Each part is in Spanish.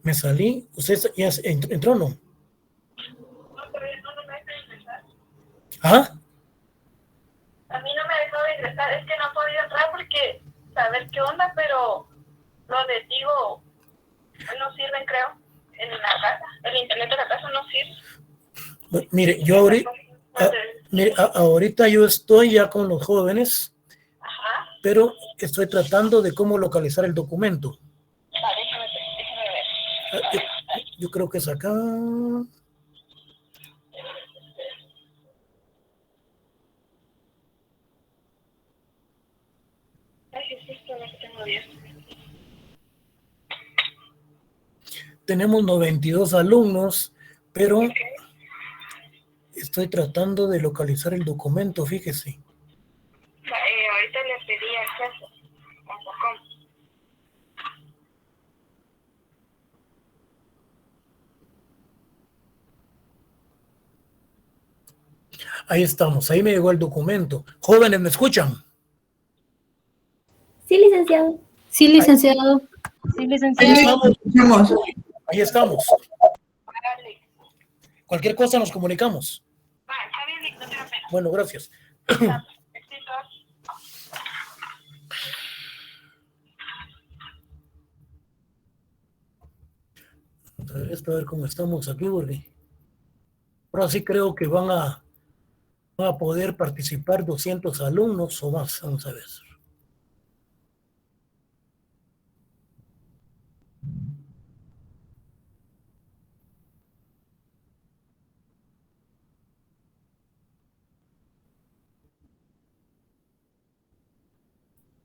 Me salí. ¿Usted ya entró o no? No, pero no me deja ingresar. ¿Ah? A mí no me dejó de ingresar, es que no he podido entrar porque saber qué onda, pero los de Tigo no sirven, creo, en la casa. El internet de la casa no sirve. Mire, yo ahorita yo estoy ya con los jóvenes, Ajá. pero estoy tratando de cómo localizar el documento. Déjame ver. Yo creo que es acá. Tenemos 92 alumnos, pero estoy tratando de localizar el documento, fíjese. Ahorita le pedí acceso.com. Ahí estamos, ahí me llegó el documento. Jóvenes, ¿me escuchan? Sí, licenciado. Sí, licenciado. Sí, licenciado. Ahí estamos. Cualquier cosa nos comunicamos. Bueno, gracias. A ver cómo estamos aquí, porque ahora sí creo que van a poder participar 200 alumnos o más. Vamos a ver.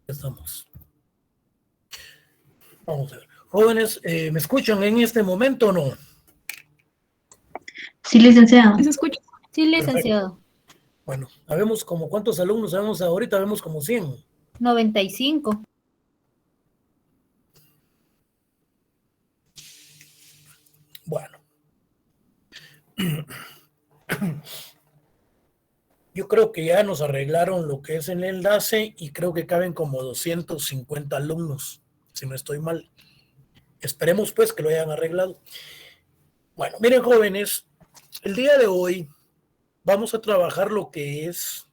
Estamos. Vamos a ver. Jóvenes, ¿me escuchan en este momento o no? Sí, licenciado. ¿Se escucha? Sí, licenciado. Perfecto. Bueno, sabemos como cuántos alumnos sabemos ahorita, vemos como 100. 95. Bueno. Yo creo que ya nos arreglaron lo que es el enlace y creo que caben como 250 alumnos, si no estoy mal. Esperemos pues que lo hayan arreglado. Bueno, miren jóvenes, el día de hoy vamos a trabajar lo que es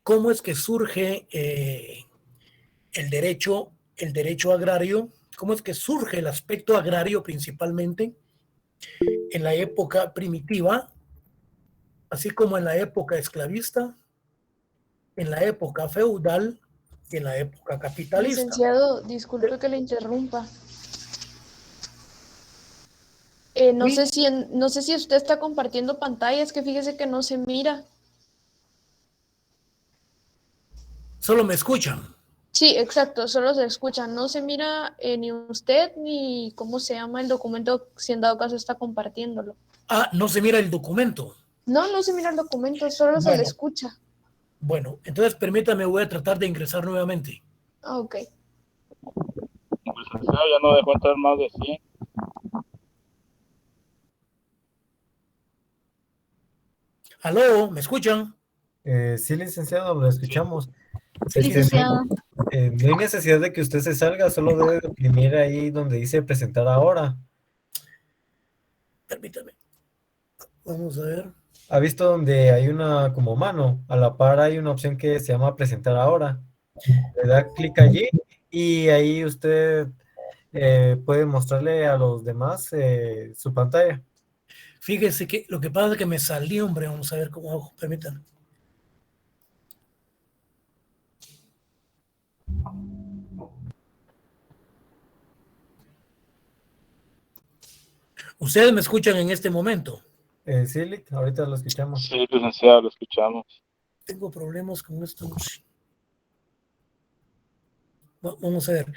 cómo es que surge el derecho agrario, cómo es que surge el aspecto agrario principalmente en la época primitiva, así como en la época esclavista, en la época feudal y en la época capitalista. Licenciado, disculpe que le interrumpa. No ¿Sí? sé si no sé si usted está compartiendo pantalla, es que fíjese que no se mira. Solo me escuchan. Sí, exacto, solo se escucha, no se mira ni usted ni cómo se llama el documento, si en dado caso está compartiéndolo. Ah, no se mira el documento. No, no se mira el documento, solo se le escucha. Bueno, entonces permítame, voy a tratar de ingresar nuevamente. Ah, ok. Licenciado, ya no dejó entrar más de 100. ¿Aló? ¿Me escuchan? Sí, licenciado, lo escuchamos. Sí, licenciado. No hay necesidad de que usted se salga, solo debe de oprimir ahí donde dice presentar ahora. Permítame. Vamos a ver. ¿Ha visto donde hay una como mano? A la par hay una opción que se llama presentar ahora. Le da clic allí y ahí usted puede mostrarle a los demás su pantalla. Fíjese que lo que pasa es que me salí, hombre. Vamos a ver cómo hago. Permítanme. ¿Ustedes me escuchan en este momento? Sí, ahorita lo escuchamos. Sí, licenciado, lo escuchamos. Tengo problemas con esto. Vamos a ver.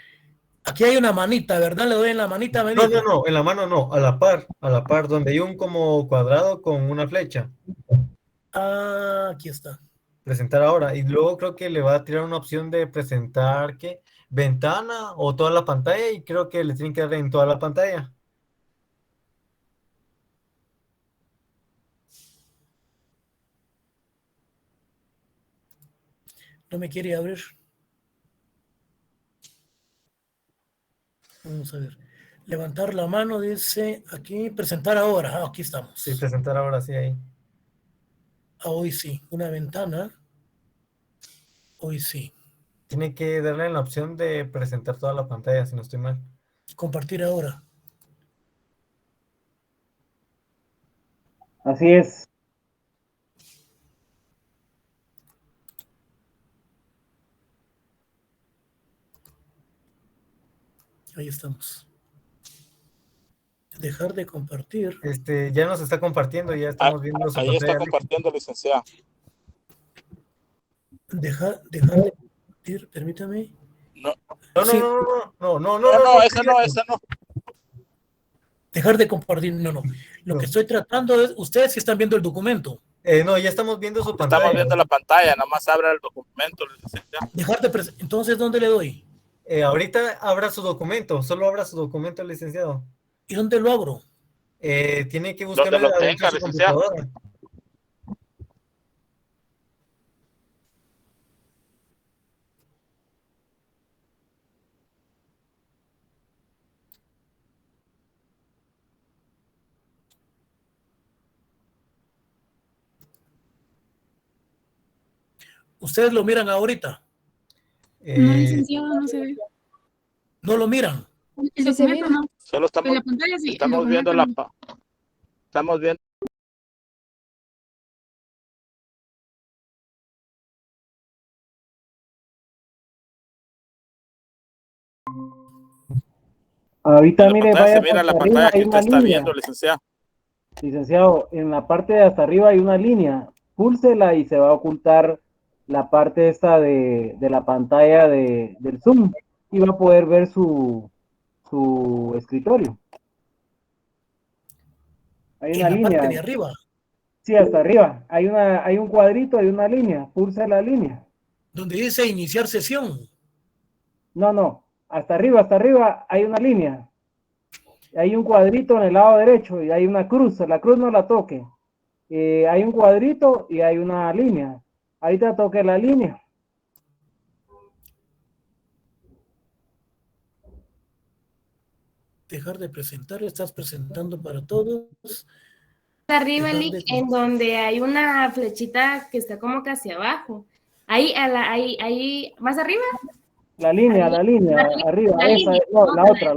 Aquí hay una manita, ¿verdad? Le doy en la manita, me dijo. No, en la mano no, a la par, donde hay un como cuadrado con una flecha. Ah, aquí está. Presentar ahora. Y luego creo que le va a tirar una opción de presentar, ¿qué? Ventana o toda la pantalla y creo que le tienen que dar en toda la pantalla. No me quiere abrir. Vamos a ver. Levantar la mano, dice aquí, presentar ahora. Ah, aquí estamos. Sí, presentar ahora sí ahí. Ah, hoy sí, una ventana. Hoy sí. Tiene que darle en la opción de presentar toda la pantalla, si no estoy mal. Compartir ahora. Así es. Ahí estamos. Dejar de compartir. Ya nos está compartiendo, ya Ah, estamos viendo su ahí está pantalla. compartiendo, licenciado. Dejar de compartir. Permítame. No, No, Sí, no, esa no, esa no. dejar de compartir. No, no. Lo No. que estoy tratando es, ustedes sí están viendo el documento. No, ya estamos viendo su Estamos pantalla. viendo la pantalla, nada más abra el documento, licenciado. Dejar de entonces, ¿dónde le doy? Ahorita abra su documento, solo abra su documento, licenciado. ¿Y dónde lo abro? Tiene que buscarlo Donde lo adentro tenga, de su licenciado. computadora. Ustedes lo miran ahorita. No, Eh, licenciado, no se ve. No lo miran. El Sí se documento mira. no. Solo En estamos, la pantalla sí. El estamos documento viendo no. estamos viendo. Ahorita, En la mire, pantalla se vaya mira la hasta arriba, pantalla que hay usted una está línea. viendo, licenciado. Licenciado, en la parte de hasta arriba hay una línea. Púlsela y se va a ocultar la parte esta de la pantalla del Zoom y va a poder ver su escritorio. Hay En una la parte línea. de arriba. Sí, hasta arriba. Hay un cuadrito, hay una línea. Pulse la línea. Donde dice iniciar sesión. No. Hasta arriba hay una línea. Hay un cuadrito en el lado derecho y hay una cruz. La cruz no la toque. Hay un cuadrito y hay una línea. Ahorita toque la línea. Dejar de presentar. Estás presentando para todos. Arriba, Dejar Lick, de- en donde hay una flechita que está como que hacia abajo. Ahí, más arriba. La línea, Ahí, arriba, la esa, línea, no, no, la otra.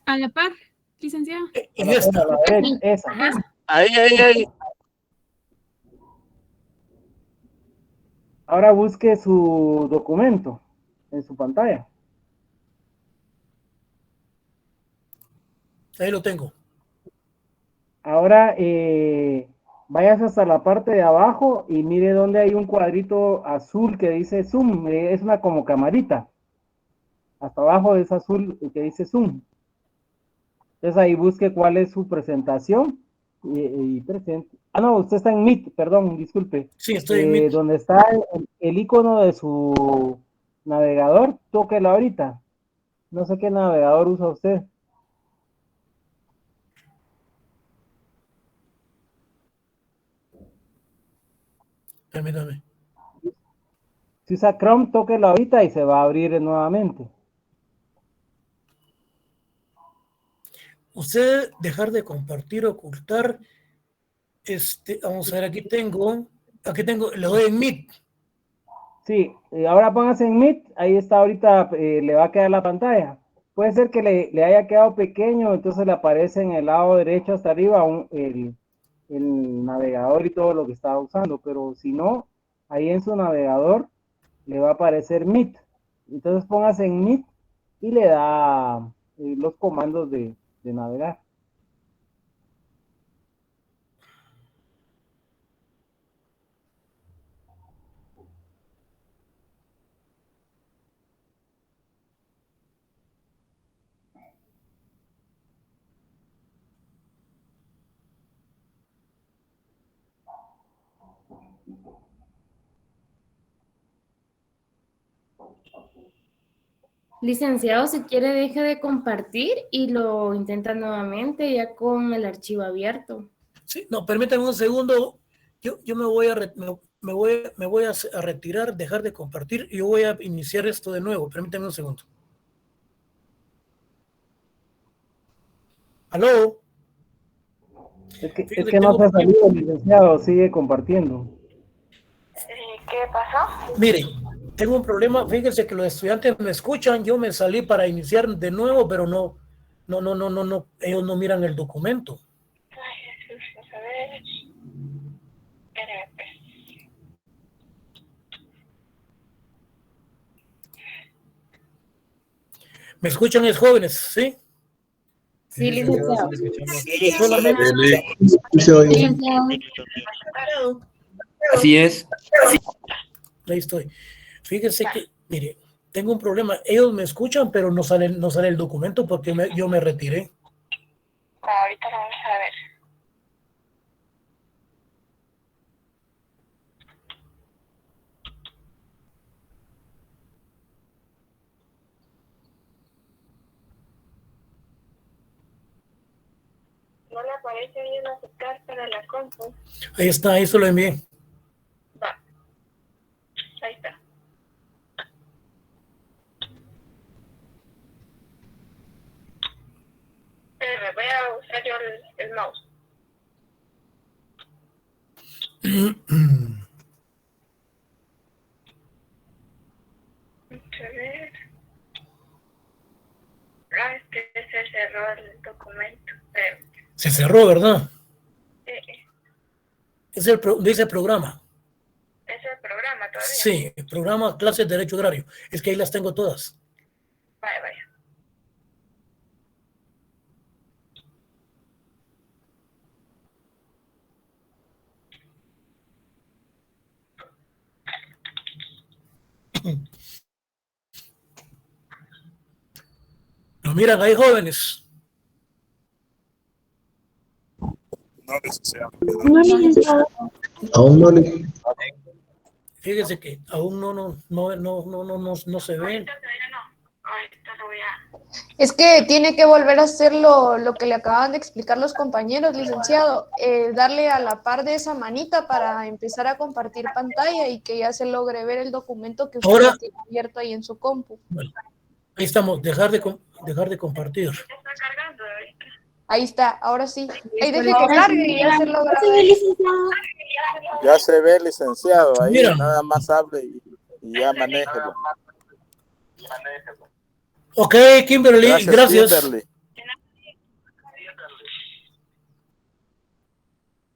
A la par, licenciado. En A esta. la derecha, esa. Ajá. Ahí. Ahora busque su documento en su pantalla. Ahí lo tengo. Ahora vayas hasta la parte de abajo y mire donde hay un cuadrito azul que dice Zoom. Es una como camarita. Hasta abajo es azul que dice Zoom. Entonces ahí busque cuál es su presentación y presente. Ah, no, usted está en Meet, perdón, disculpe. Sí, estoy en Meet. Donde está el icono de su navegador, tóquelo ahorita. No sé qué navegador usa usted. Permítame. Si usa Chrome, tóquelo ahorita y se va a abrir nuevamente. Usted dejar de compartir, ocultar. Vamos a ver, aquí tengo, le doy en Meet. Sí, ahora póngase en Meet, ahí está ahorita, le va a quedar la pantalla. Puede ser que le haya quedado pequeño, entonces le aparece en el lado derecho hasta arriba el navegador y todo lo que estaba usando, pero si no, ahí en su navegador le va a aparecer Meet. Entonces póngase en Meet y le da los comandos de navegar. Licenciado, si quiere, deje de compartir y lo intenta nuevamente ya con el archivo abierto. Sí, no, permítame un segundo. Yo me voy a retirar, dejar de compartir y yo voy a iniciar esto de nuevo. Permítame un segundo. ¿Aló? Es que Fíjese, no se ha tengo- salido, licenciado, sigue compartiendo. ¿Qué pasó? Miren, tengo un problema. Fíjense que los estudiantes me escuchan. Yo me salí para iniciar de nuevo, pero no. Ellos no miran el documento. Ay, Jesús, a ver. Espérame, pues. ¿Me escuchan, es jóvenes? ¿Sí? Sí, licenciado. Sí, le escuchamos. Solamente. Licenciado. Así es. Ahí estoy. Fíjense que, mire, tengo un problema. Ellos me escuchan, pero no sale el documento porque yo me retiré. Ahorita lo vamos a ver. No le aparece bien aceptar para la compu. Ahí está, ahí se lo envié. Va. Ahí está. Me voy a usar yo el mouse. A ver. Es que se cerró el documento. Pero, Se cerró, ¿verdad? eh, Dice el programa. es el programa todavía. Sí, el programa Clases de Derecho Agrario. Es que ahí las tengo todas. Vaya, vaya. Lo miran ahí, jóvenes. No, licenciado. No, licenciado. Aún no le... Fíjense que aún no se ve. Ahorita todavía no. Ahorita lo voy a... Es que tiene que volver a hacer lo que le acaban de explicar los compañeros, licenciado. Darle a la par de esa manita para empezar a compartir pantalla y que ya se logre ver el documento que usted Ahora- ya tiene abierto ahí en su compu. Bueno, ahí estamos. Dejar de compartir. Está cargando ahorita. Ahí está, ahora sí. Ahí deje que cargue y ya se logra Sí, ver. licenciado. Ya se ve, licenciado. Ahí Mira. nada más hable y ya manéjelo. Ok, Kimberly, gracias. Kimberly.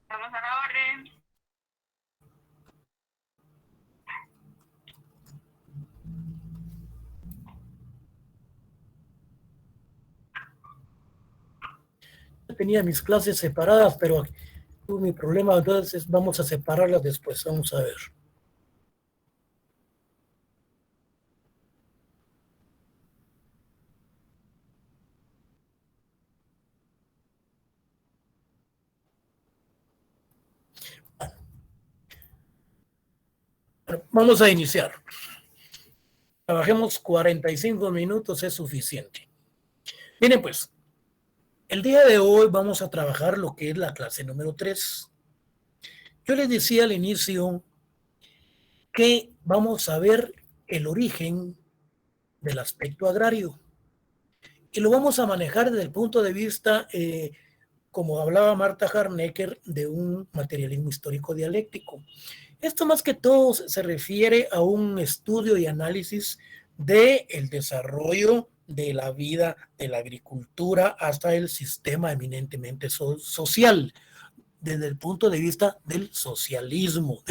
Vamos a la orden. Tenía mis clases separadas, pero tuve mi problema, entonces vamos a separarlas después. Vamos a ver. Bueno, vamos a iniciar. Trabajemos 45 minutos, es suficiente. Miren pues, el día de hoy vamos a trabajar lo que es la clase número 3. Yo les decía al inicio que vamos a ver el origen del aspecto agrario y lo vamos a manejar desde el punto de vista, como hablaba Marta Harnecker, de un materialismo histórico dialéctico. Esto más que todo se refiere a un estudio y análisis del desarrollo de la vida de la agricultura hasta el sistema eminentemente social, desde el punto de vista del socialismo,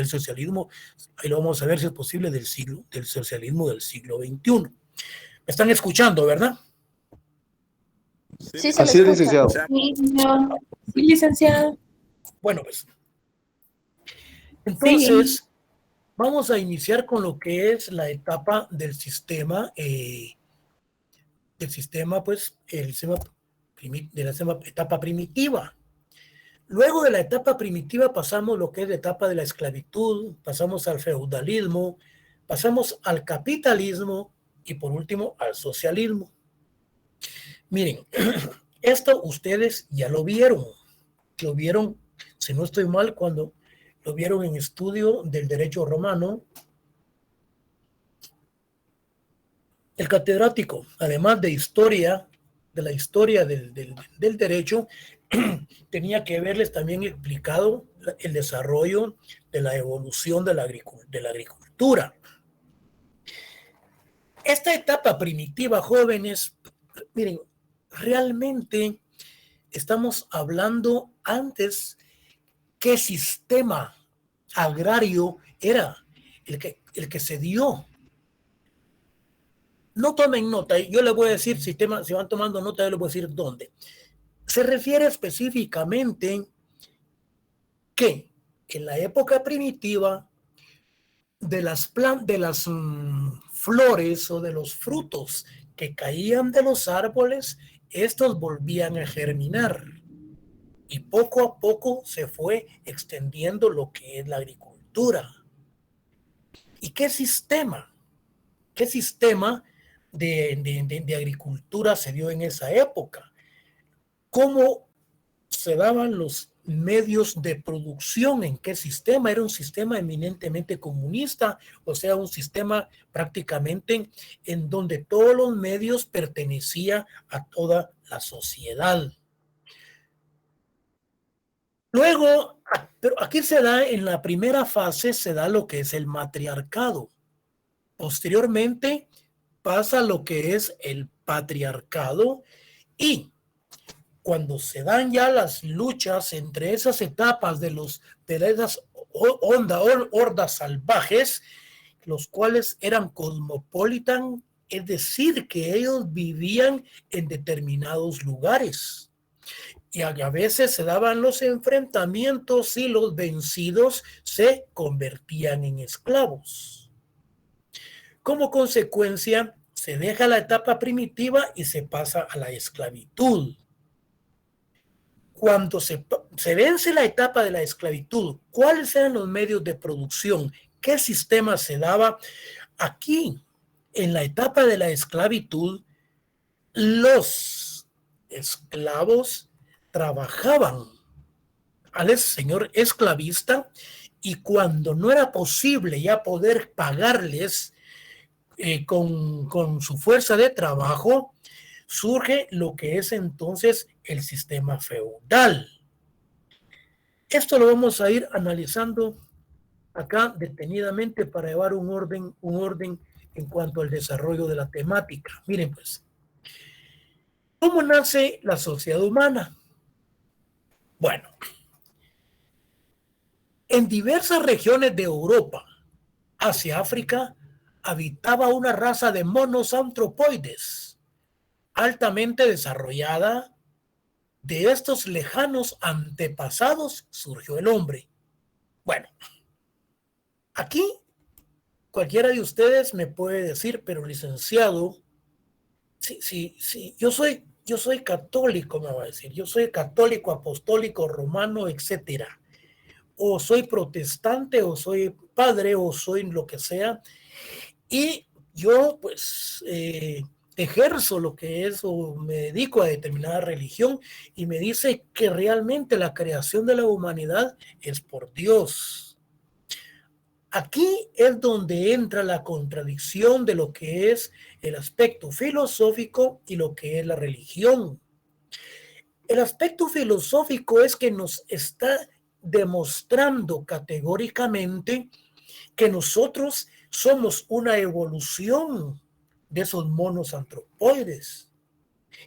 ahí lo vamos a ver si es posible, del socialismo del siglo XXI. ¿Me están escuchando, verdad? Sí, se le Así es, escucha. licenciado. Sí, licenciado. Bueno, pues. Entonces, vamos a iniciar con lo que es la etapa del sistema, pues, de la etapa primitiva. Luego de la etapa primitiva pasamos lo que es la etapa de la esclavitud, pasamos al feudalismo, pasamos al capitalismo y por último al socialismo. Miren, esto ustedes ya lo vieron, si no estoy mal, cuando lo vieron en estudio del derecho romano. El catedrático, además de historia la historia del derecho, tenía que haberles también explicado el desarrollo de la evolución de la agricultura. Esta etapa primitiva, jóvenes, miren, realmente estamos hablando antes qué sistema agrario era el que se dio. No tomen nota, yo les voy a decir sistema, si van tomando nota, yo les voy a decir dónde. Se refiere específicamente que en la época primitiva de las flores o de los frutos que caían de los árboles, estos volvían a germinar. Y poco a poco se fue extendiendo lo que es la agricultura. ¿Y qué sistema? ¿Qué sistema de agricultura se dio en esa época? ¿Cómo se daban los medios de producción? ¿En qué sistema? Era un sistema eminentemente comunista, o sea, un sistema prácticamente en donde todos los medios pertenecían a toda la sociedad. Luego, pero aquí se da, en la primera fase, se da lo que es el matriarcado. Posteriormente pasa lo que es el patriarcado, y cuando se dan ya las luchas entre esas etapas de esas hordas salvajes, los cuales eran cosmopolitan, es decir, que ellos vivían en determinados lugares. Y a veces se daban los enfrentamientos y los vencidos se convertían en esclavos. Como consecuencia, se deja la etapa primitiva y se pasa a la esclavitud. Cuando se vence la etapa de la esclavitud, ¿cuáles eran los medios de producción? ¿Qué sistema se daba? Aquí, en la etapa de la esclavitud, los esclavos trabajaban al señor esclavista, y cuando no era posible ya poder pagarles con su fuerza de trabajo, surge lo que es entonces el sistema feudal. Esto lo vamos a ir analizando acá detenidamente para llevar un orden en cuanto al desarrollo de la temática. Miren pues, ¿cómo nace la sociedad humana? Bueno, en diversas regiones de Europa hacia África habitaba una raza de monos antropoides altamente desarrollada. De estos lejanos antepasados surgió el hombre. Bueno, aquí cualquiera de ustedes me puede decir, pero licenciado, sí, yo soy católico, me va a decir, yo soy católico, apostólico, romano, etcétera. O soy protestante, o soy padre, o soy lo que sea. Y yo, pues, ejerzo lo que es, o me dedico a determinada religión, y me dice que realmente la creación de la humanidad es por Dios. Aquí es donde entra la contradicción de lo que es el aspecto filosófico y lo que es la religión. El aspecto filosófico es que nos está demostrando categóricamente que nosotros somos una evolución de esos monos antropoides,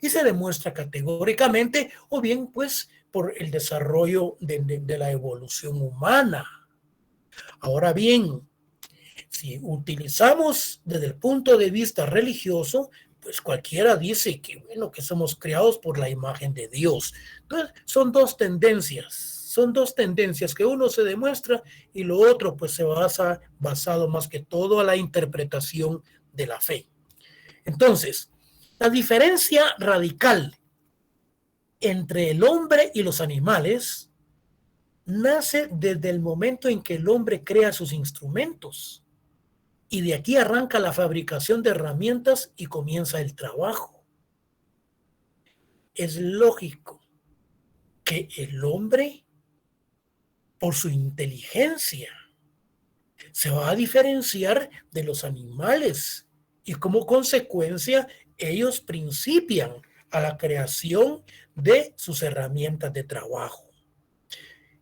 y se demuestra categóricamente, o bien pues por el desarrollo de la evolución humana. Ahora bien, si utilizamos desde el punto de vista religioso, pues cualquiera dice que, bueno, que somos creados por la imagen de Dios. Entonces, son dos tendencias que uno se demuestra, y lo otro pues se basa basado más que todo a la interpretación de la fe. Entonces, la diferencia radical entre el hombre y los animales nace desde el momento en que el hombre crea sus instrumentos, y de aquí arranca la fabricación de herramientas y comienza el trabajo. Es lógico que el hombre, por su inteligencia, se va a diferenciar de los animales, y como consecuencia ellos principian a la creación de sus herramientas de trabajo.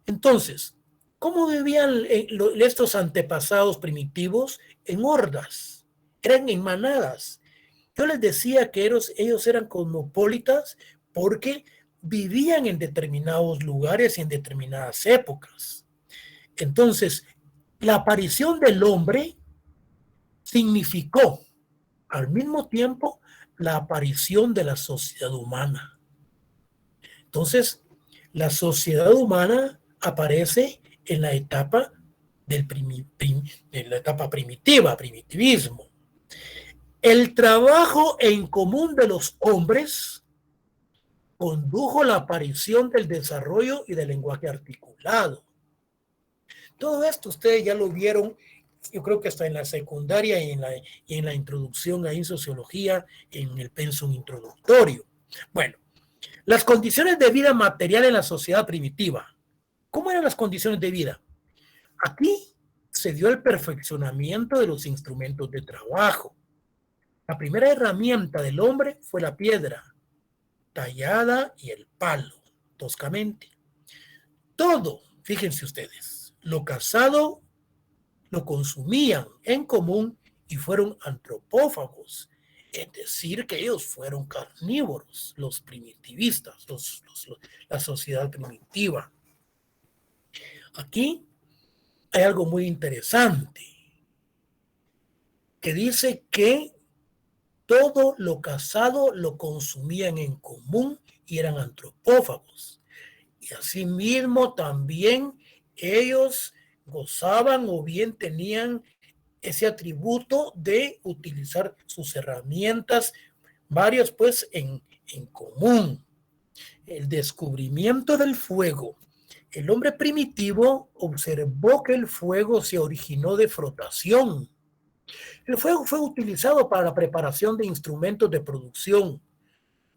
Entonces, ¿cómo vivían estos antepasados primitivos? En hordas, eran en manadas. Yo les decía que ellos eran cosmopolitas porque vivían en determinados lugares y en determinadas épocas. Entonces, la aparición del hombre significó al mismo tiempo la aparición de la sociedad humana. Entonces, la sociedad humana aparece en la etapa primitivismo. El trabajo en común de los hombres condujo la aparición del desarrollo y del lenguaje articulado. Todo esto ustedes ya lo vieron, yo creo que hasta en la secundaria y en la introducción ahí en sociología, en el pensum introductorio. Bueno, las condiciones de vida material en la sociedad primitiva. ¿Cómo eran las condiciones de vida? Aquí se dio el perfeccionamiento de los instrumentos de trabajo. La primera herramienta del hombre fue la piedra tallada y el palo, toscamente. Todo, fíjense ustedes, lo cazado lo consumían en común y fueron antropófagos, es decir, que ellos fueron carnívoros, los primitivistas, la sociedad primitiva. Aquí hay algo muy interesante que dice que todo lo cazado lo consumían en común y eran antropófagos. Y asimismo también ellos gozaban o bien tenían ese atributo de utilizar sus herramientas, varias pues en común. El descubrimiento del fuego. El hombre primitivo observó que el fuego se originó de frotación. El fuego fue utilizado para la preparación de instrumentos de producción.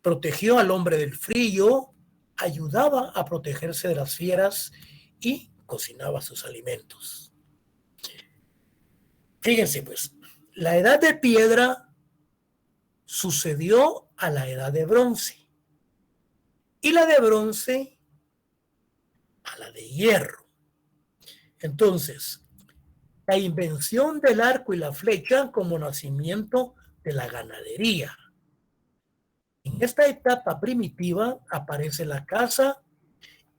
Protegió al hombre del frío, ayudaba a protegerse de las fieras y cocinaba sus alimentos. Fíjense pues, la edad de piedra sucedió a la edad de bronce y la de bronce a la de hierro. Entonces, la invención del arco y la flecha como nacimiento de la ganadería. En esta etapa primitiva aparece la caza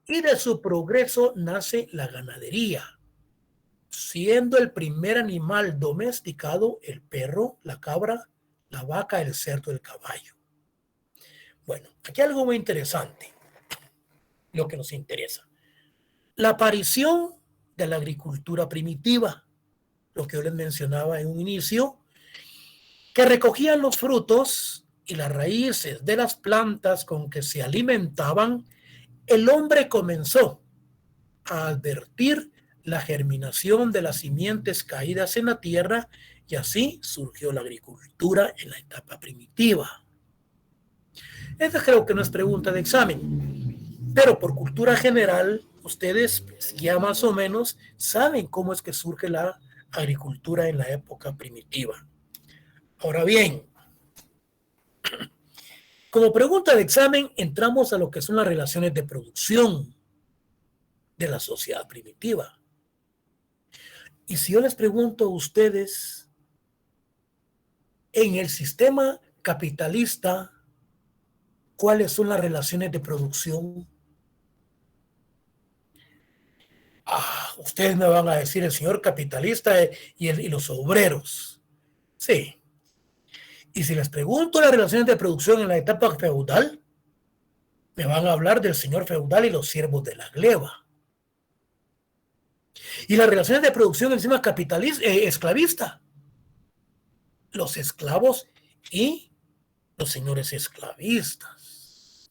y de su progreso nace la ganadería, siendo el primer animal domesticado el perro, la cabra, la vaca, el cerdo, el caballo. Bueno, aquí hay algo muy interesante, lo que nos interesa. La aparición de la agricultura primitiva, lo que yo les mencionaba en un inicio, que recogían los frutos y las raíces de las plantas con que se alimentaban. El hombre comenzó a advertir la germinación de las simientes caídas en la tierra y así surgió la agricultura en la etapa primitiva. Esta creo que no es pregunta de examen, pero por cultura general ustedes pues, ya más o menos saben cómo es que surge la agricultura en la época primitiva. Ahora bien, como pregunta de examen, entramos a lo que son las relaciones de producción de la sociedad primitiva. Y si yo les pregunto a ustedes, en el sistema capitalista, ¿cuáles son las relaciones de producción? Ustedes me van a decir el señor capitalista y los obreros. Sí. Y si les pregunto las relaciones de producción en la etapa feudal, me van a hablar del señor feudal y los siervos de la gleba. Y las relaciones de producción en el sistema capitalista, esclavista, los esclavos y los señores esclavistas.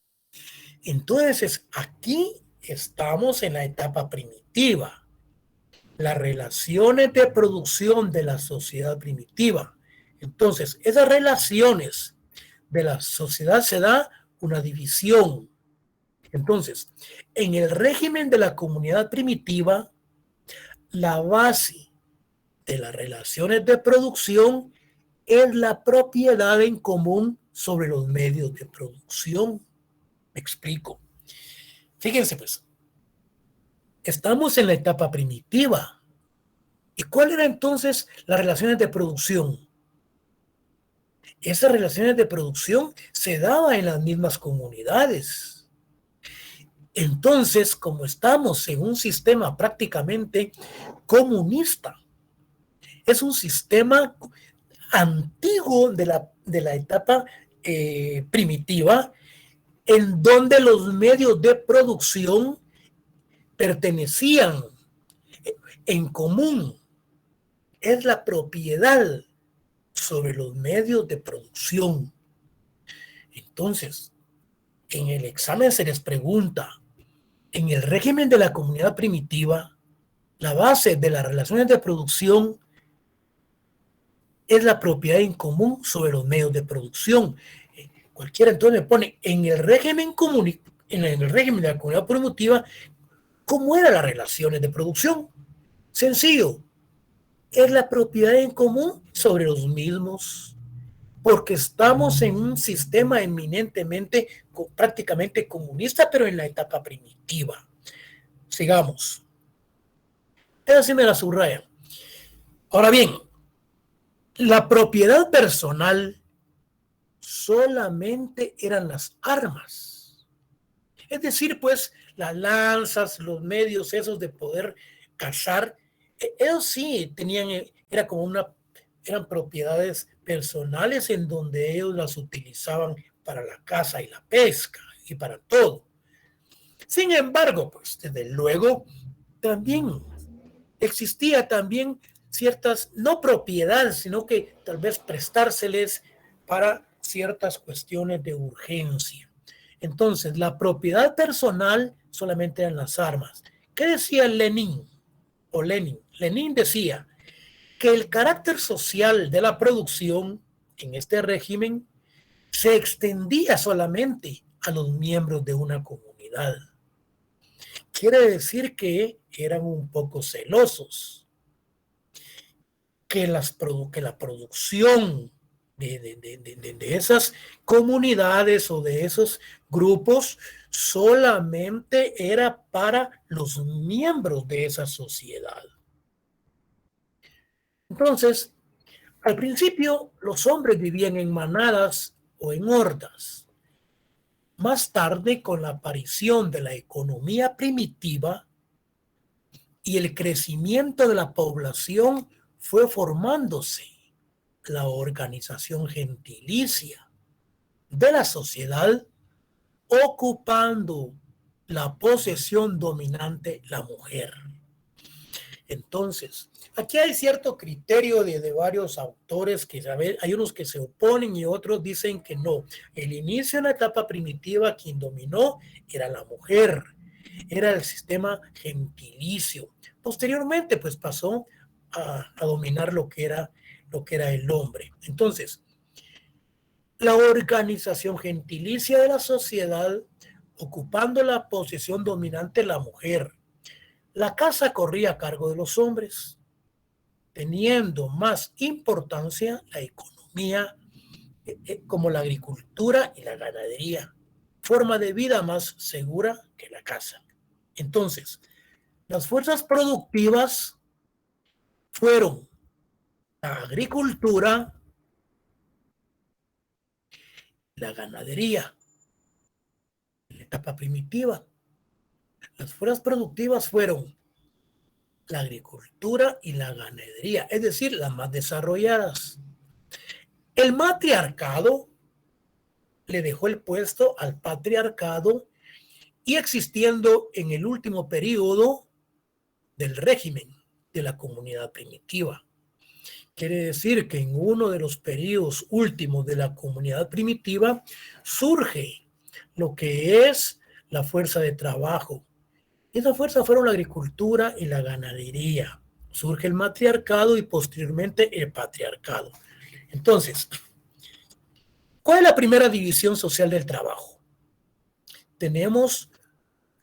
Entonces, aquí estamos en la etapa primitiva. Las relaciones de producción de la sociedad primitiva. Entonces, esas relaciones de la sociedad se da una división. Entonces, en el régimen de la comunidad primitiva, la base de las relaciones de producción es la propiedad en común sobre los medios de producción. Me explico. Fíjense pues, estamos en la etapa primitiva. ¿Y cuáles eran entonces las relaciones de producción? Esas relaciones de producción se daban en las mismas comunidades. Entonces, como estamos en un sistema prácticamente comunista, es un sistema antiguo de la etapa primitiva, en donde los medios de producción pertenecían en común. Es la propiedad sobre los medios de producción. Entonces, en el examen se les pregunta, en el régimen de la comunidad primitiva, la base de las relaciones de producción es la propiedad en común sobre los medios de producción. Cualquiera entonces me pone en el régimen común, en el régimen de la comunidad primitiva, ¿cómo eran las relaciones de producción? Sencillo, es la propiedad en común sobre los mismos, porque estamos en un sistema eminentemente, prácticamente comunista, pero en la etapa primitiva. Sigamos. Esa sí me la subraya. Ahora bien, la propiedad personal solamente eran las armas. Es decir, pues, las lanzas, los medios esos de poder cazar, ellos sí tenían, eran propiedades personales en donde ellos las utilizaban para la caza y la pesca y para todo. Sin embargo, pues, desde luego, también existía también ciertas, no propiedades, sino que tal vez prestárseles para ciertas cuestiones de urgencia. Entonces, la propiedad personal solamente eran las armas. ¿Qué decía Lenin? Lenin decía que el carácter social de la producción en este régimen se extendía solamente a los miembros de una comunidad. Quiere decir que eran un poco celosos, que la producción de esas comunidades o de esos grupos solamente era para los miembros de esa sociedad. Entonces, al principio los hombres vivían en manadas o en hordas. Más tarde, con la aparición de la economía primitiva y el crecimiento de la población, fue formándose la organización gentilicia de la sociedad, ocupando la posesión dominante la mujer. Entonces, aquí hay cierto criterio de varios autores que hay unos que se oponen y otros dicen que no. El inicio de la etapa primitiva, quien dominó era la mujer, era el sistema gentilicio. Posteriormente, pues pasó a dominar lo que era el hombre. Entonces, la organización gentilicia de la sociedad, ocupando la posición dominante la mujer. La casa corría a cargo de los hombres, teniendo más importancia la economía como la agricultura y la ganadería, forma de vida más segura que la casa. Entonces, las fuerzas productivas fueron la agricultura, la ganadería, en la etapa primitiva. Las fuerzas productivas fueron la agricultura y la ganadería, es decir, las más desarrolladas. El matriarcado le dejó el puesto al patriarcado y existiendo en el último periodo del régimen de la comunidad primitiva. Quiere decir que en uno de los periodos últimos de la comunidad primitiva surge lo que es la fuerza de trabajo. Esa fuerza fueron la agricultura y la ganadería. Surge el matriarcado y posteriormente el patriarcado. Entonces, ¿cuál es la primera división social del trabajo? Tenemos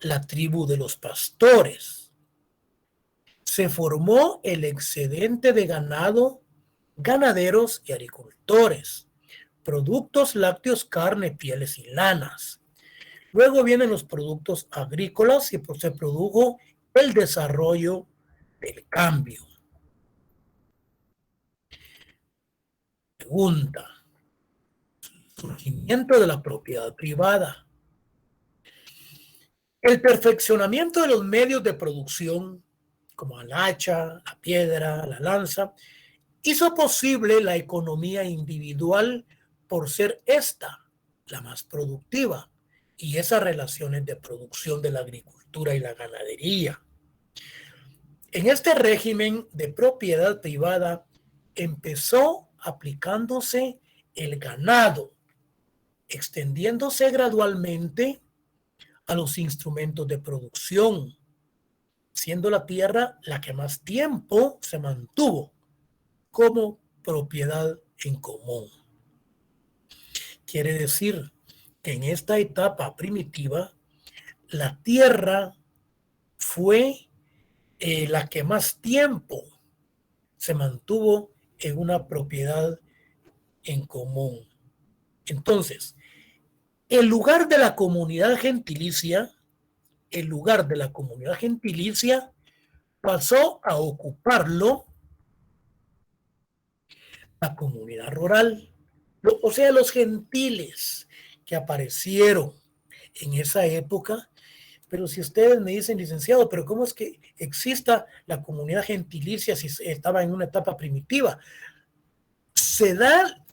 la tribu de los pastores. Se formó el excedente de ganado, ganaderos y agricultores. productos lácteos, carne, pieles y lanas. Luego vienen los productos agrícolas y pues se produjo el desarrollo del cambio. Segunda, surgimiento de la propiedad privada. El perfeccionamiento de los medios de producción, como el hacha, la piedra, la lanza, hizo posible la economía individual por ser esta la más productiva y esas relaciones de producción de la agricultura y la ganadería. En este régimen de propiedad privada empezó aplicándose el ganado, extendiéndose gradualmente a los instrumentos de producción, siendo la tierra la que más tiempo se mantuvo como propiedad en común. Quiere decir que en esta etapa primitiva, la tierra fue la que más tiempo se mantuvo en una propiedad en común. Entonces, el lugar de la comunidad gentilicia pasó a ocuparlo la comunidad rural, o sea, los gentiles que aparecieron en esa época. Pero si ustedes me dicen, licenciado, pero ¿cómo es que exista la comunidad gentilicia si estaba en una etapa primitiva? Se da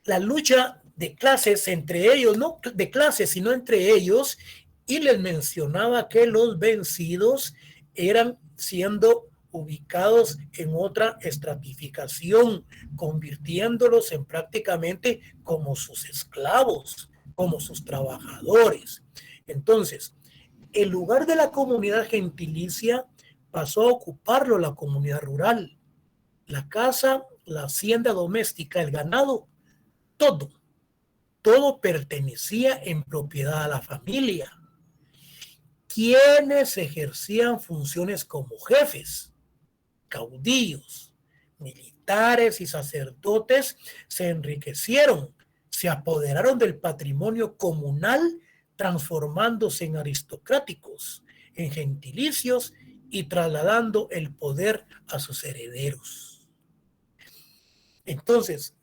la lucha de clases entre ellos, no de clases, sino entre ellos, y les mencionaba que los vencidos eran siendo ubicados en otra estratificación, convirtiéndolos en prácticamente como sus esclavos, como sus trabajadores. Entonces, el lugar de la comunidad gentilicia pasó a ocuparlo la comunidad rural. La casa, la hacienda doméstica, el ganado, todo pertenecía en propiedad a la familia. Quienes ejercían funciones como jefes, caudillos, militares y sacerdotes se enriquecieron, se apoderaron del patrimonio comunal, transformándose en aristocráticos, en gentilicios y trasladando el poder a sus herederos. Entonces,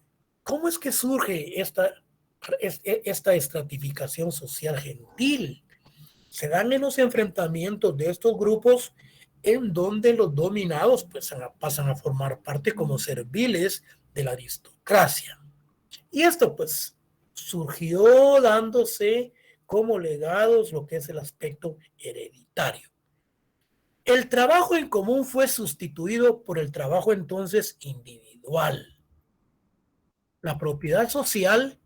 ¿cómo es que surge esta estratificación social gentil? Se dan en los enfrentamientos de estos grupos en donde los dominados pues, pasan a formar parte como serviles de la aristocracia. Y esto pues surgió dándose como legados lo que es el aspecto hereditario. El trabajo en común fue sustituido por el trabajo entonces individual. La propiedad social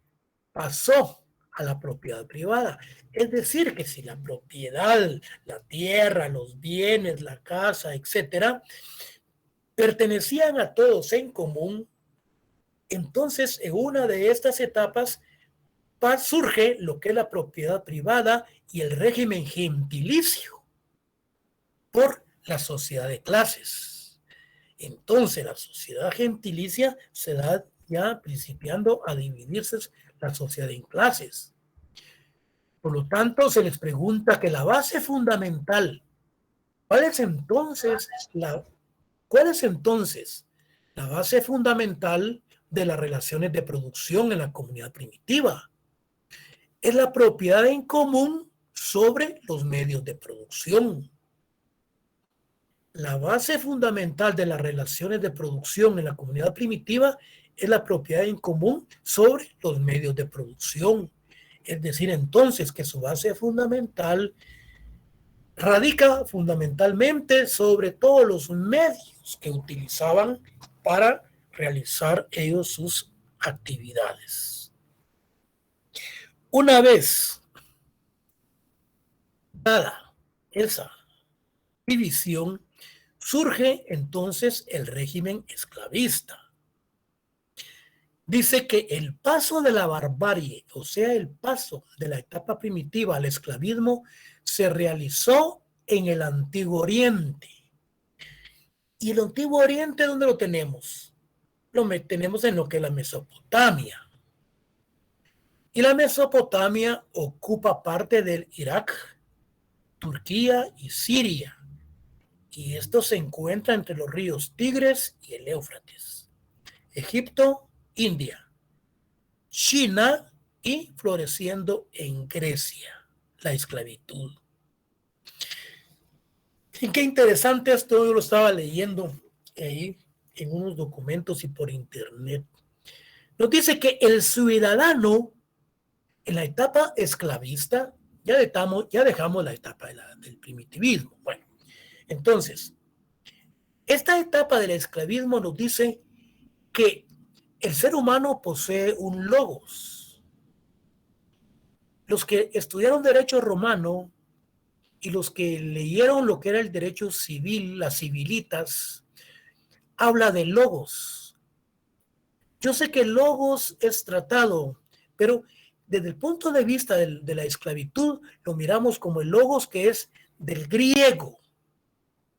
pasó a la propiedad privada. Es decir, que si la propiedad, la tierra, los bienes, la casa, etcétera, pertenecían a todos en común, entonces en una de estas etapas surge lo que es la propiedad privada y el régimen gentilicio por la sociedad de clases. Entonces la sociedad gentilicia se da ya principiando a dividirse la sociedad en clases. Por lo tanto, se les pregunta que la base fundamental, ¿cuál es entonces la base fundamental de las relaciones de producción en la comunidad primitiva? Es la propiedad en común sobre los medios de producción. La base fundamental de las relaciones de producción en la comunidad primitiva es la propiedad en común sobre los medios de producción. Es decir, entonces, que su base fundamental radica fundamentalmente sobre todos los medios que utilizaban para realizar ellos sus actividades. Una vez dada esa división, surge entonces el régimen esclavista. Dice que el paso de la barbarie, o sea, el paso de la etapa primitiva al esclavismo, se realizó en el Antiguo Oriente. ¿Y el Antiguo Oriente dónde lo tenemos? Lo tenemos en lo que es la Mesopotamia. Y la Mesopotamia ocupa parte del Irak, Turquía y Siria. Y esto se encuentra entre los ríos Tigres y el Éufrates. Egipto, India, China y floreciendo en Grecia, la esclavitud. Y qué interesante esto, yo lo estaba leyendo ahí en unos documentos y por internet. Nos dice que el ciudadano en la etapa esclavista, ya dejamos la etapa del primitivismo. Bueno, entonces, esta etapa del esclavismo nos dice que el ser humano posee un logos. Los que estudiaron derecho romano y los que leyeron lo que era el derecho civil, las civilitas, habla de logos. Yo sé que logos es tratado, pero desde el punto de vista de la esclavitud, lo miramos como el logos que es del griego.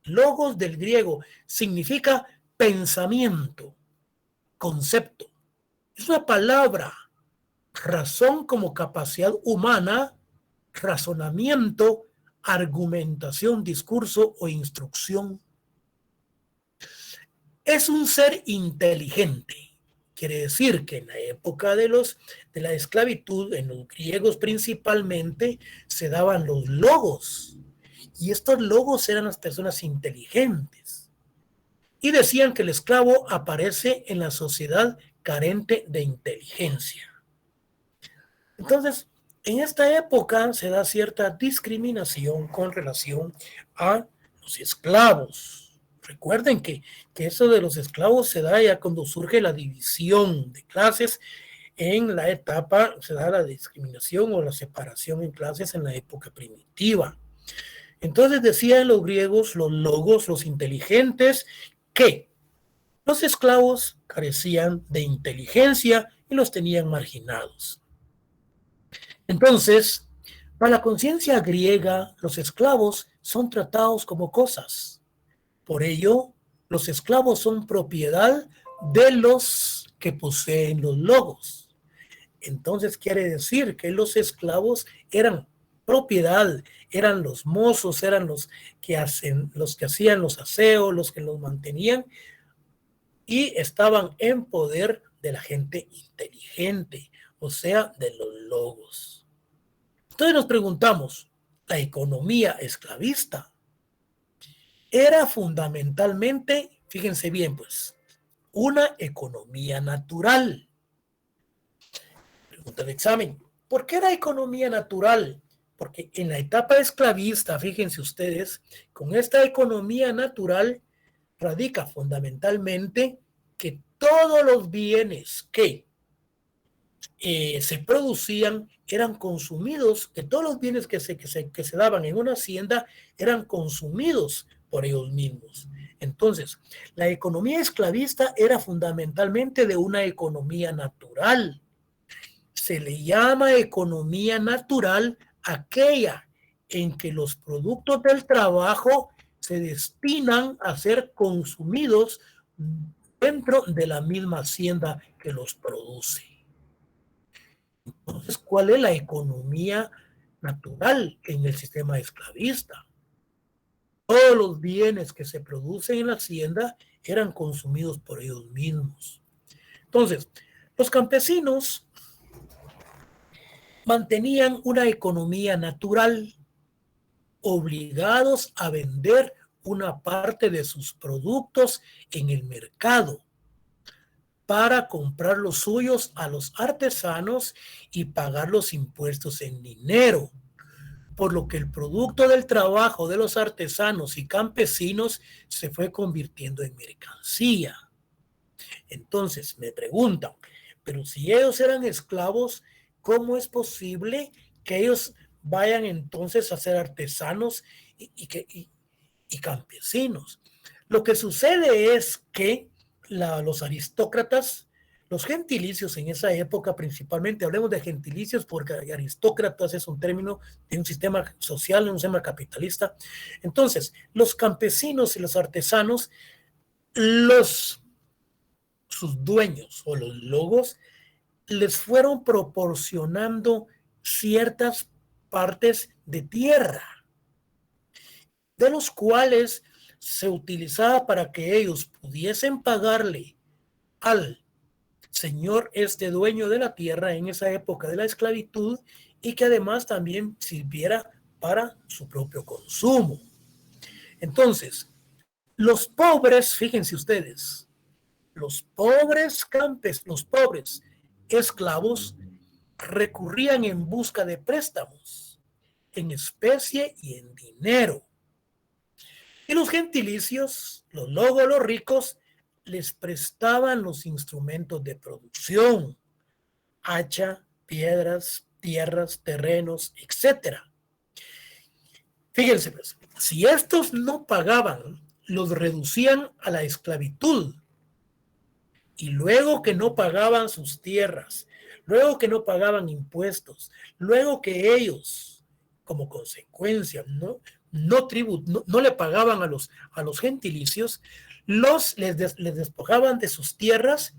Logos del griego significa pensamiento, concepto. Es una palabra, razón como capacidad humana, razonamiento, argumentación, discurso o instrucción. Es un ser inteligente. Quiere decir que en la época de la esclavitud, en los griegos principalmente, se daban los logos. Y estos logos eran las personas inteligentes. Y decían que el esclavo aparece en la sociedad carente de inteligencia. Entonces, en esta época se da cierta discriminación con relación a los esclavos. Recuerden que eso de los esclavos se da ya cuando surge la división de clases en la etapa, se da la discriminación o la separación en clases en la época primitiva. Entonces decían los griegos, los logos, los inteligentes, que los esclavos carecían de inteligencia y los tenían marginados. Entonces, para la conciencia griega, los esclavos son tratados como cosas. Por ello, los esclavos son propiedad de los que poseen los logos. Entonces quiere decir que los esclavos eran propiedad, eran los mozos, eran los que hacían los aseos, los que los mantenían y estaban en poder de la gente inteligente, o sea, de los logos. Entonces nos preguntamos, ¿la economía esclavista era fundamentalmente, fíjense bien pues, una economía natural? Pregunta de examen, ¿por qué era economía natural? Porque en la etapa esclavista, fíjense ustedes, con esta economía natural radica fundamentalmente que todos los bienes que se producían eran consumidos, que todos los bienes que se daban en una hacienda eran consumidos por ellos mismos. Entonces, la economía esclavista era fundamentalmente de una economía natural. Se le llama economía natural aquella en que los productos del trabajo se destinan a ser consumidos dentro de la misma hacienda que los produce. Entonces, ¿cuál es la economía natural en el sistema esclavista? Todos los bienes que se producen en la hacienda eran consumidos por ellos mismos. Entonces, los campesinos mantenían una economía natural, obligados a vender una parte de sus productos en el mercado para comprar los suyos a los artesanos y pagar los impuestos en dinero, por lo que el producto del trabajo de los artesanos y campesinos se fue convirtiendo en mercancía. Entonces me preguntan, pero si ellos eran esclavos, ¿cómo es posible que ellos vayan entonces a ser artesanos y campesinos? Lo que sucede es que los aristócratas, los gentilicios en esa época principalmente, hablemos de gentilicios porque aristócratas es un término de un sistema social, un sistema capitalista. Entonces, los campesinos y los artesanos, sus dueños o los logos, les fueron proporcionando ciertas partes de tierra, de los cuales se utilizaba para que ellos pudiesen pagarle al señor dueño de la tierra en esa época de la esclavitud, y que además también sirviera para su propio consumo. Entonces, los pobres, fíjense ustedes, los pobres esclavos recurrían en busca de préstamos en especie y en dinero. Y los gentilicios, los ricos, les prestaban los instrumentos de producción, hacha, piedras, tierras, terrenos, etc. Fíjense, pues, si estos no pagaban, los reducían a la esclavitud. Y luego que no pagaban sus tierras, luego que no pagaban impuestos, luego que ellos, como consecuencia, no le pagaban a los gentilicios, les despojaban de sus tierras,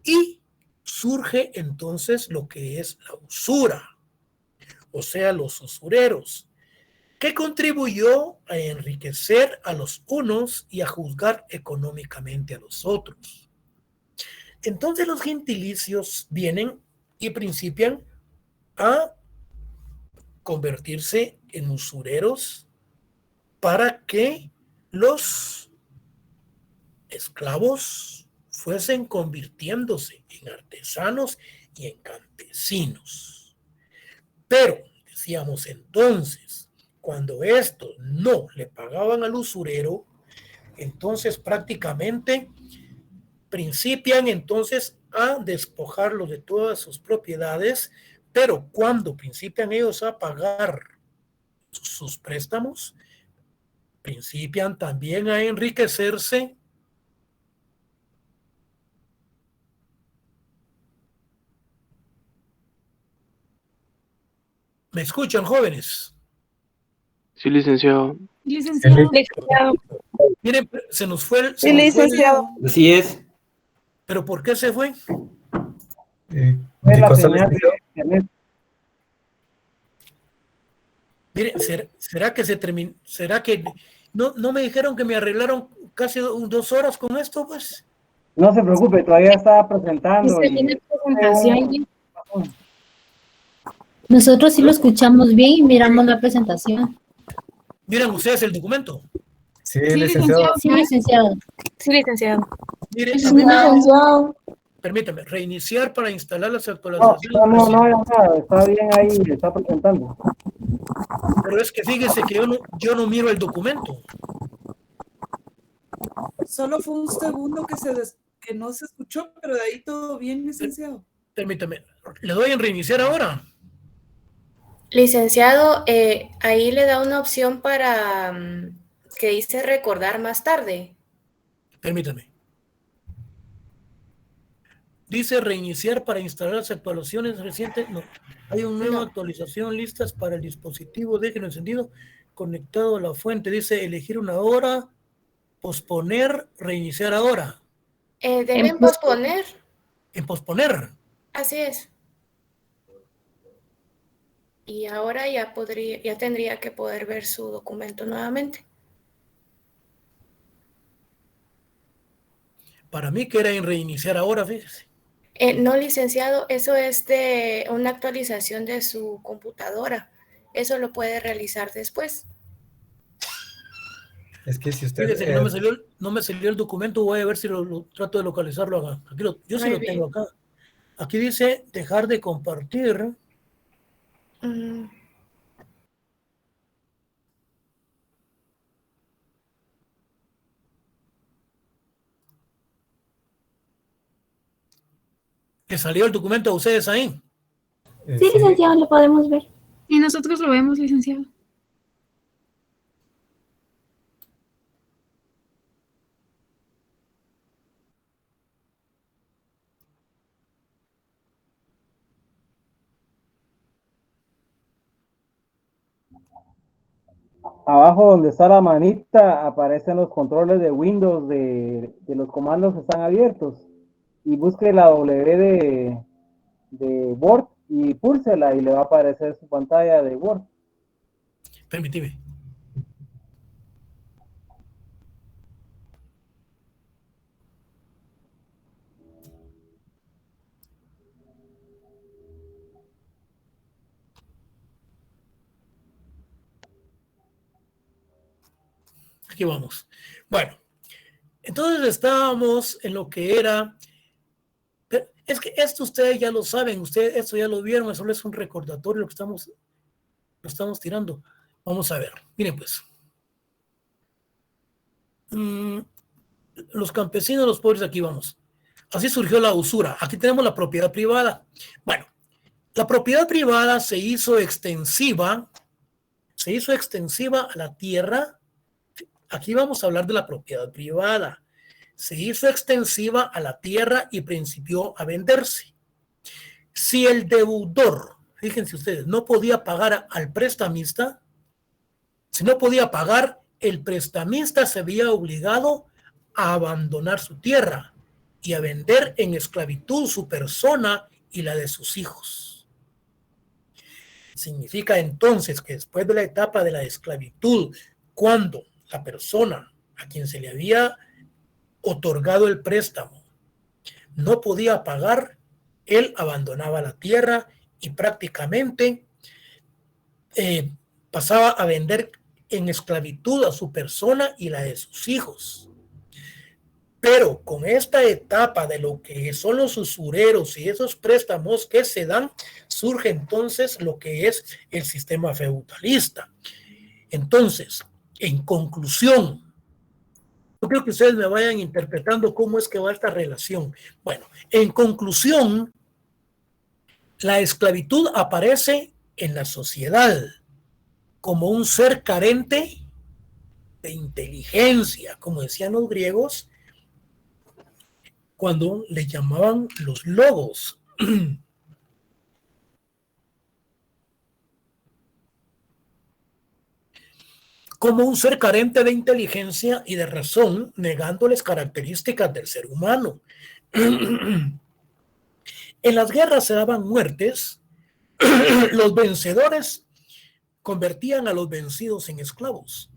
y surge entonces lo que es la usura, o sea, los usureros, que contribuyó a enriquecer a los unos y a juzgar económicamente a los otros. Entonces los gentilicios vienen y principian a convertirse en usureros para que los esclavos fuesen convirtiéndose en artesanos y en campesinos. Pero, decíamos entonces, cuando estos no le pagaban al usurero, entonces prácticamente principian entonces a despojarlo de todas sus propiedades, pero cuando principian ellos a pagar sus préstamos, principian también a enriquecerse. ¿Me escuchan, jóvenes? Sí, licenciado. Licenciado. Miren, se nos fue Sí, licenciado. Así es. ¿Pero por qué se fue? Fue la señal de internet. Mire, ¿será que se terminó? ¿Será que no me dijeron que me arreglaron casi 2 horas con esto, pues? No se preocupe, todavía estaba presentando. Nosotros sí lo escuchamos bien y miramos la presentación. ¿Miran ustedes el documento? Sí, licenciado. Sí, licenciado. Sí, licenciado. Mire, Sí, licenciado. permítame, reiniciar para instalar las actualizaciones. No, está bien ahí, está presentando. Pero es que fíjese que yo no miro el documento. Solo fue un segundo que no se escuchó, pero de ahí todo bien, licenciado. Permítame, ¿le doy en reiniciar ahora? Licenciado, ahí le da una opción para que dice recordar más tarde. Permítame. Dice reiniciar para instalar las actualizaciones recientes. No, hay una nueva actualización listas para el dispositivo. Déjenlo encendido, conectado a la fuente. Dice elegir una hora, posponer, reiniciar ahora. Deben posponer. En posponer. Así es. Y ahora ya tendría que poder ver su documento nuevamente. Para mí que era en reiniciar ahora, fíjese. No, licenciado, eso es de una actualización de su computadora. Eso lo puede realizar después. Es que si usted... Fíjese que no me salió el documento, voy a ver si lo trato de localizarlo acá. Yo sí lo tengo acá. Aquí dice dejar de compartir. ¿Le salió el documento a ustedes ahí? Sí, licenciado, lo podemos ver. Y nosotros lo vemos, licenciado. Abajo donde está la manita aparecen los controles de Windows de los comandos que están abiertos. Y busque la W Word y púlsela y le va a aparecer su pantalla de Word. Permíteme. Aquí vamos. Bueno, entonces estábamos en lo que era... Es que esto ustedes ya lo saben, ustedes esto ya lo vieron, eso es un recordatorio lo que estamos tirando. Vamos a ver, miren pues. Los campesinos, los pobres, aquí vamos. Así surgió la usura. Aquí tenemos la propiedad privada. Bueno, la propiedad privada se hizo extensiva a la tierra. Aquí vamos a hablar de la propiedad privada. Se hizo extensiva a la tierra y principió a venderse. Si el deudor, fíjense ustedes, no podía pagar al prestamista, si no podía pagar, el prestamista se veía obligado a abandonar su tierra y a vender en esclavitud su persona y la de sus hijos. Significa entonces que después de la etapa de la esclavitud, cuando la persona a quien se le había otorgado el préstamo no podía pagar, él abandonaba la tierra y prácticamente pasaba a vender en esclavitud a su persona y la de sus hijos. Pero con esta etapa de lo que son los usureros y esos préstamos que se dan, surge entonces lo que es el sistema feudalista. Entonces, en conclusión, yo creo que ustedes me vayan interpretando cómo es que va esta relación. Bueno, en conclusión, la esclavitud aparece en la sociedad como un ser carente de inteligencia, como decían los griegos, cuando le llamaban los logos. Como un ser carente de inteligencia y de razón, negándoles características del ser humano. En las guerras se daban muertes, los vencedores convertían a los vencidos en esclavos,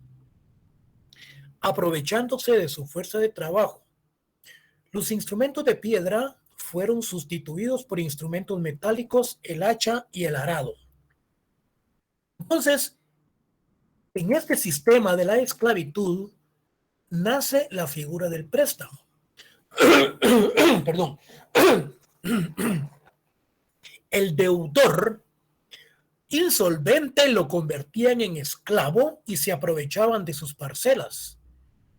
aprovechándose de su fuerza de trabajo. Los instrumentos de piedra fueron sustituidos por instrumentos metálicos, el hacha y el arado. Entonces, en este sistema de la esclavitud nace la figura del préstamo. Perdón. El deudor insolvente lo convertían en esclavo y se aprovechaban de sus parcelas.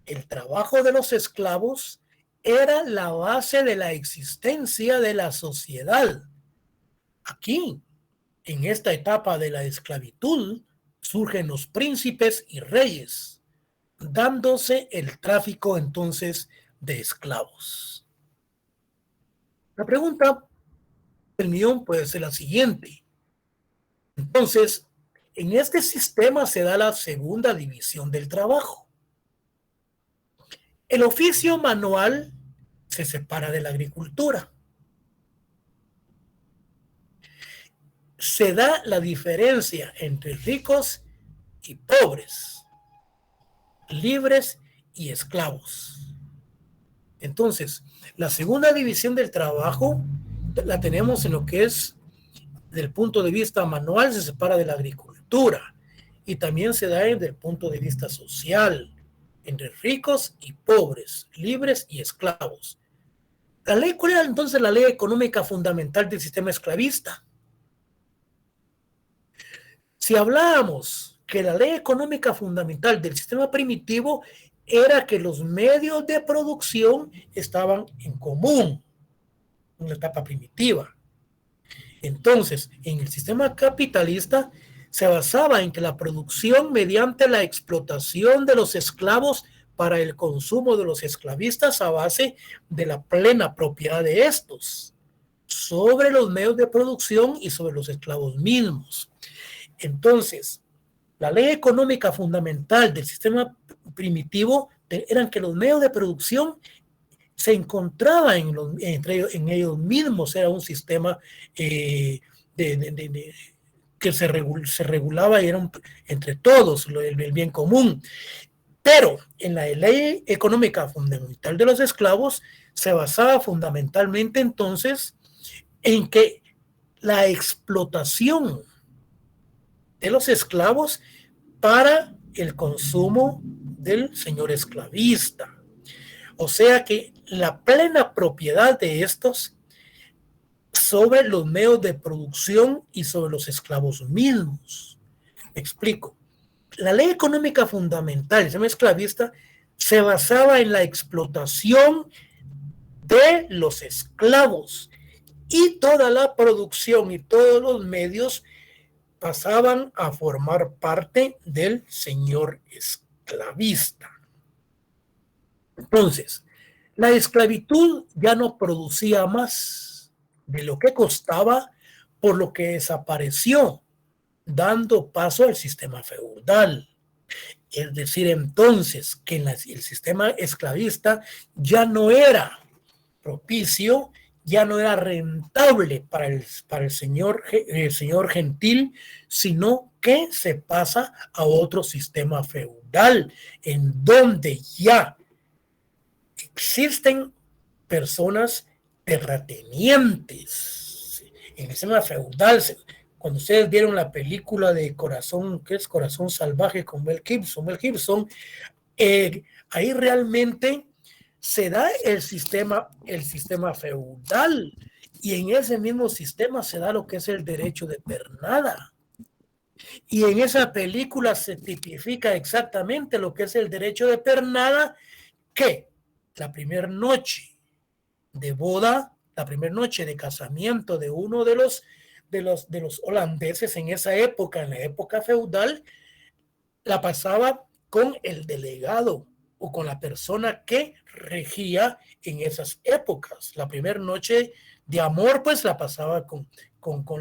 El trabajo de los esclavos era la base de la existencia de la sociedad. Aquí, en esta etapa de la esclavitud, surgen los príncipes y reyes, dándose el tráfico entonces de esclavos. La pregunta del millón puede ser la siguiente. Entonces, en este sistema se da la segunda división del trabajo. El oficio manual se separa de la agricultura. Se da la diferencia entre ricos y pobres, libres y esclavos. Entonces, la segunda división del trabajo la tenemos en lo que es, del punto de vista manual, se separa de la agricultura y también se da desde el punto de vista social, entre ricos y pobres, libres y esclavos. ¿Cuál era entonces la ley económica fundamental del sistema esclavista? Si hablábamos que la ley económica fundamental del sistema primitivo era que los medios de producción estaban en común en la etapa primitiva. Entonces, en el sistema capitalista se basaba en que la producción mediante la explotación de los esclavos para el consumo de los esclavistas a base de la plena propiedad de estos sobre los medios de producción y sobre los esclavos mismos. Entonces, la ley económica fundamental del sistema primitivo eran que los medios de producción se encontraba en ellos mismos, era un sistema que se regulaba y era entre todos el bien común. Pero en la ley económica fundamental de los esclavos se basaba fundamentalmente entonces en que la explotación de los esclavos para el consumo del señor esclavista. O sea que la plena propiedad de estos sobre los medios de producción y sobre los esclavos mismos. Me explico. La ley económica fundamental, el sistema esclavista, se basaba en la explotación de los esclavos y toda la producción y todos los medios pasaban a formar parte del señor esclavista. Entonces, la esclavitud ya no producía más de lo que costaba, por lo que desapareció, dando paso al sistema feudal. Es decir, entonces, que el sistema esclavista ya no era propicio, ya no era rentable para el señor gentil, sino que se pasa a otro sistema feudal, en donde ya existen personas terratenientes. En el sistema feudal, cuando ustedes vieron la película de Corazón, ¿qué es? Corazón Salvaje con Mel Gibson, ahí realmente se da el sistema feudal, y en ese mismo sistema se da lo que es el derecho de pernada. Y en esa película se tipifica exactamente lo que es el derecho de pernada, que la primera noche de boda, la primera noche de casamiento de uno de los holandeses en esa época, en la época feudal, la pasaba con el delegado o con la persona que regía en esas épocas. La primera noche de amor, pues la pasaba con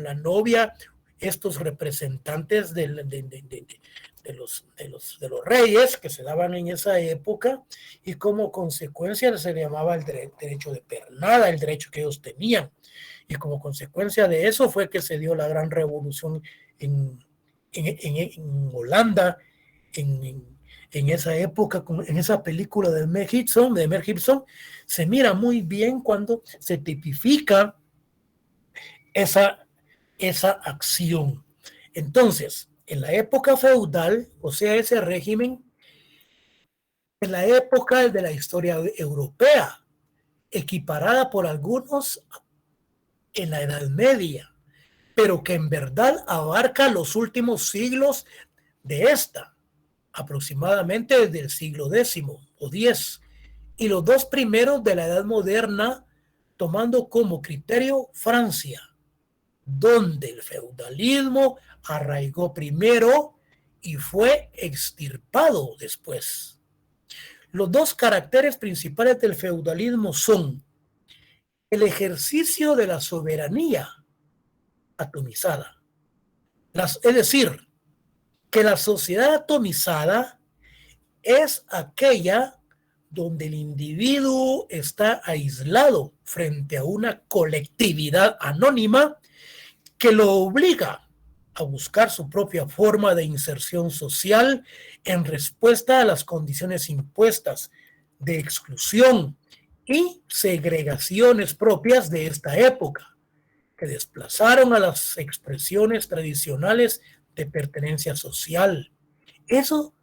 la novia, estos representantes de los reyes que se daban en esa época, y como consecuencia se le llamaba el derecho de pernada, el derecho que ellos tenían. Y como consecuencia de eso fue que se dio la gran revolución en Holanda, en esa época, en esa película de Mel Gibson, se mira muy bien cuando se tipifica esa acción. Entonces, en la época feudal, o sea, ese régimen, en la época de la historia europea, equiparada por algunos en la Edad Media, pero que en verdad abarca los últimos siglos de esta, aproximadamente desde el siglo X o X, y los dos primeros de la Edad Moderna, tomando como criterio Francia, donde el feudalismo arraigó primero y fue extirpado después. Los dos caracteres principales del feudalismo son el ejercicio de la soberanía atomizada. Es decir, que la sociedad atomizada es aquella donde el individuo está aislado frente a una colectividad anónima que lo obliga a buscar su propia forma de inserción social en respuesta a las condiciones impuestas de exclusión y segregaciones propias de esta época, que desplazaron a las expresiones tradicionales de pertenencia social. Eso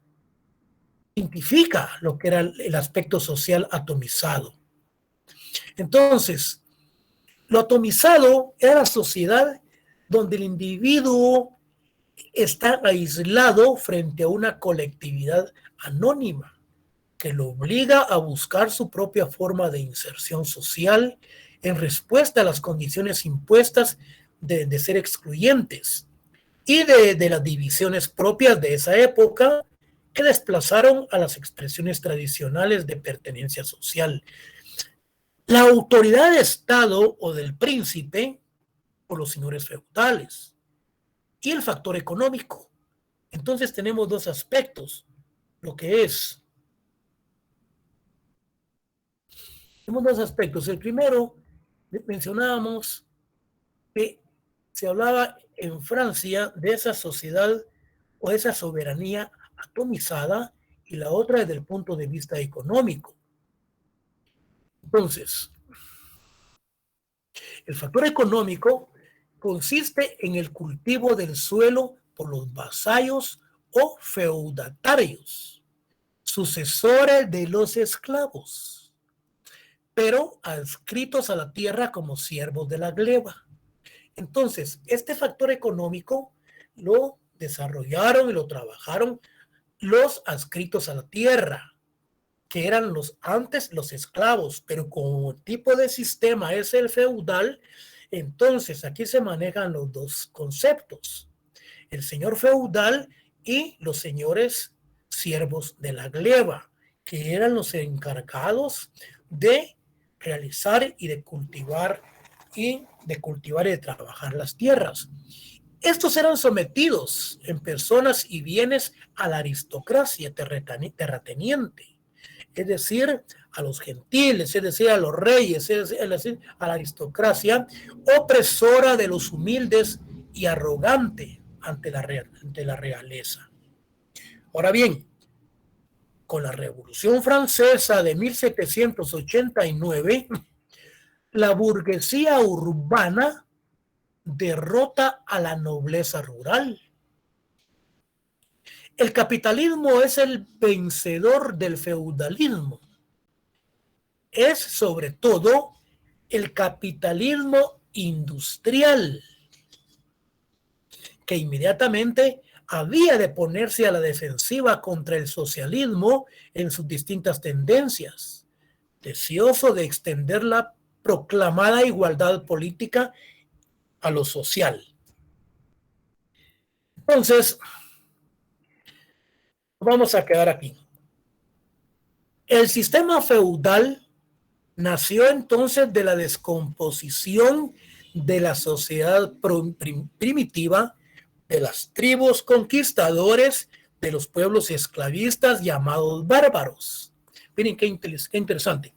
identifica lo que era el aspecto social atomizado. Entonces, lo atomizado era la sociedad donde el individuo está aislado frente a una colectividad anónima que lo obliga a buscar su propia forma de inserción social en respuesta a las condiciones impuestas de ser excluyentes y de las divisiones propias de esa época que desplazaron a las expresiones tradicionales de pertenencia social. La autoridad de Estado o del príncipe por los señores feudales y el factor económico. Entonces tenemos dos aspectos, lo que es Tenemos dos aspectos. El primero, mencionábamos que se hablaba en Francia de esa sociedad o esa soberanía atomizada, y la otra desde el punto de vista económico. Entonces, el factor económico consiste en el cultivo del suelo por los vasallos o feudatarios, sucesores de los esclavos, pero adscritos a la tierra como siervos de la gleba. Entonces, este factor económico lo desarrollaron y lo trabajaron los adscritos a la tierra, que eran antes los esclavos, pero como el tipo de sistema es el feudal, entonces aquí se manejan los dos conceptos: el señor feudal y los señores siervos de la gleba, que eran los encargados de realizar y de cultivar y de trabajar las tierras. Estos eran sometidos en personas y bienes a la aristocracia terrateniente, es decir, a los gentiles, es decir, a los reyes, es decir, a la aristocracia opresora de los humildes y arrogante ante la realeza. Ahora bien, con la Revolución Francesa de 1789, la burguesía urbana derrota a la nobleza rural. El capitalismo es el vencedor del feudalismo. Es sobre todo el capitalismo industrial, que inmediatamente había de ponerse a la defensiva contra el socialismo en sus distintas tendencias, deseoso de extender la proclamada igualdad política a lo social. Entonces, vamos a quedar aquí. El sistema feudal nació entonces de la descomposición de la sociedad primitiva, de las tribus conquistadores, de los pueblos esclavistas llamados bárbaros. Miren qué interesante.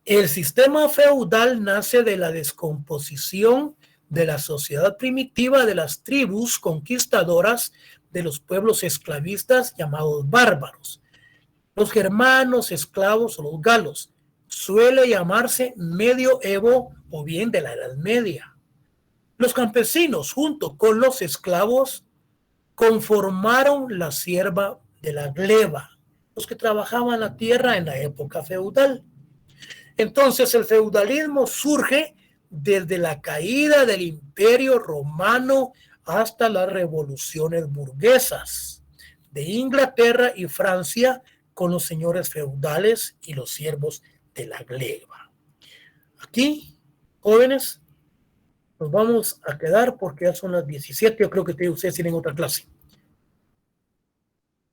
El sistema feudal nace de la descomposición de la sociedad primitiva, de las tribus conquistadoras, de los pueblos esclavistas llamados bárbaros. Los germanos, esclavos o los galos. Suele llamarse medioevo o bien de la Edad Media. Los campesinos, junto con los esclavos, conformaron la sierva de la gleba, los que trabajaban la tierra en la época feudal. Entonces el feudalismo surge desde la caída del Imperio Romano hasta las revoluciones burguesas de Inglaterra y Francia, con los señores feudales y los siervos de la gleba. Aquí, jóvenes, nos vamos a quedar porque ya son las 17. Yo creo que ustedes tienen otra clase.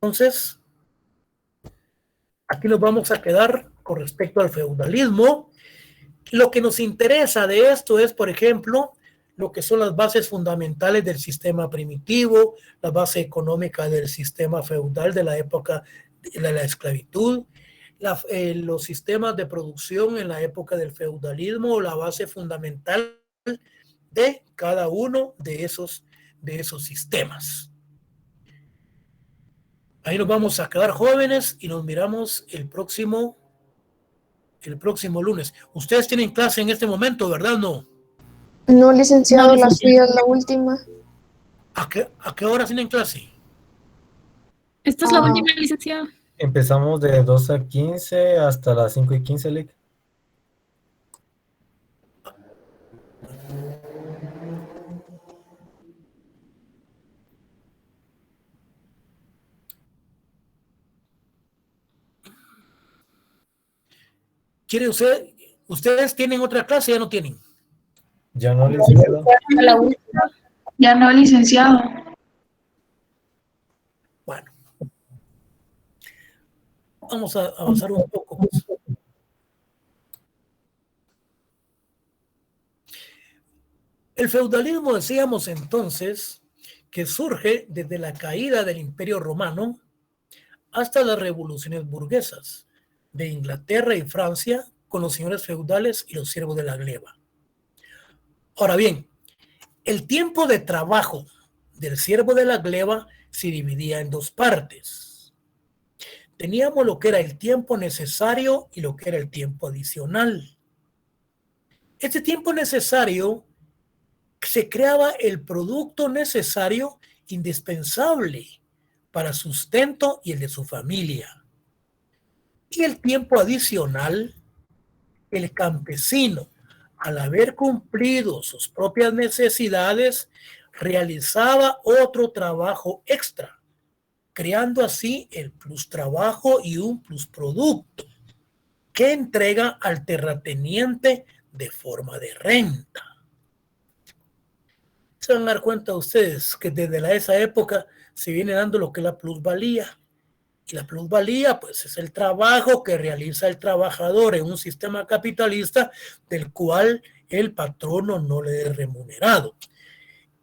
Entonces, aquí nos vamos a quedar con respecto al feudalismo. Lo que nos interesa de esto es, por ejemplo, lo que son las bases fundamentales del sistema primitivo, la base económica del sistema feudal de la época de la esclavitud, los sistemas de producción en la época del feudalismo, la base fundamental de cada uno de esos sistemas. Ahí nos vamos a quedar, jóvenes, y nos miramos el próximo lunes. Ustedes tienen clase en este momento, ¿verdad? No, licenciado, la suya es la última. ¿A qué hora tienen clase? Esta es la última, licenciado. Empezamos de 2:15 hasta las 5:15, Lic. ¿Quiere ustedes tienen otra clase? ¿Ya no tienen? Ya no, licenciado. Ya no, licenciado. Bueno, vamos a avanzar un poco más. El feudalismo, decíamos entonces, que surge desde la caída del Imperio Romano hasta las revoluciones burguesas de Inglaterra y Francia, con los señores feudales y los siervos de la gleba. Ahora bien, el tiempo de trabajo del siervo de la gleba se dividía en dos partes. Teníamos lo que era el tiempo necesario y lo que era el tiempo adicional. Este tiempo necesario se creaba el producto necesario indispensable para sustento y el de su familia. Y el tiempo adicional, el campesino, al haber cumplido sus propias necesidades, realizaba otro trabajo extra, creando así el plus trabajo y un plus producto que entrega al terrateniente de forma de renta. Se van a dar cuenta ustedes que desde esa época se viene dando lo que es la plusvalía. Y la plusvalía, pues, es el trabajo que realiza el trabajador en un sistema capitalista del cual el patrono no le es remunerado.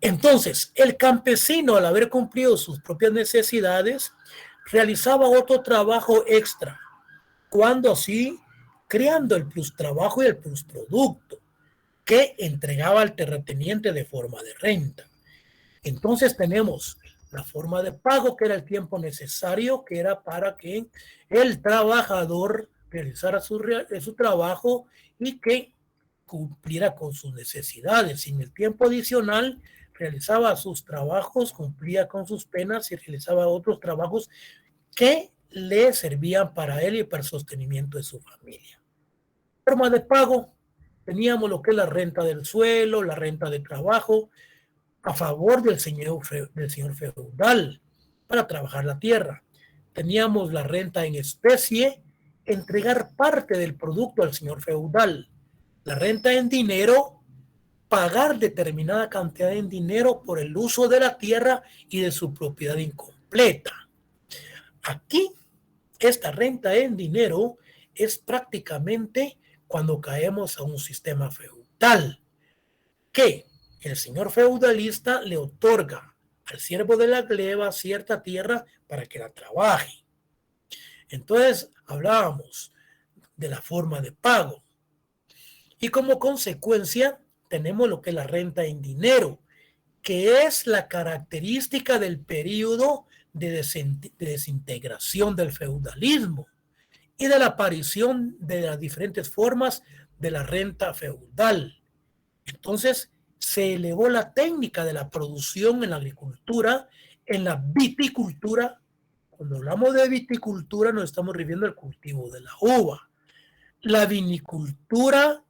Entonces, el campesino, al haber cumplido sus propias necesidades, realizaba otro trabajo extra, cuando así, creando el plus trabajo y el plus producto, que entregaba al terrateniente de forma de renta. Entonces tenemos la forma de pago, que era el tiempo necesario, que era para que el trabajador realizara su trabajo y que cumpliera con sus necesidades. Sin el tiempo adicional, realizaba sus trabajos, cumplía con sus penas y realizaba otros trabajos que le servían para él y para el sostenimiento de su familia. Forma de pago, teníamos lo que es la renta del suelo, la renta de trabajo, a favor del señor feudal para trabajar la tierra. Teníamos la renta en especie, entregar parte del producto al señor feudal. La renta en dinero, pagar determinada cantidad en dinero por el uso de la tierra y de su propiedad incompleta. Aquí, esta renta en dinero es prácticamente cuando caemos a un sistema feudal, que el señor feudalista le otorga al siervo de la gleba cierta tierra para que la trabaje. Entonces, hablábamos de la forma de pago. Y como consecuencia, tenemos lo que es la renta en dinero, que es la característica del periodo de desintegración del feudalismo y de la aparición de las diferentes formas de la renta feudal. Entonces, se elevó la técnica de la producción en la agricultura, en la viticultura. Cuando hablamos de viticultura nos estamos refiriendo al cultivo de la uva. La vinicultura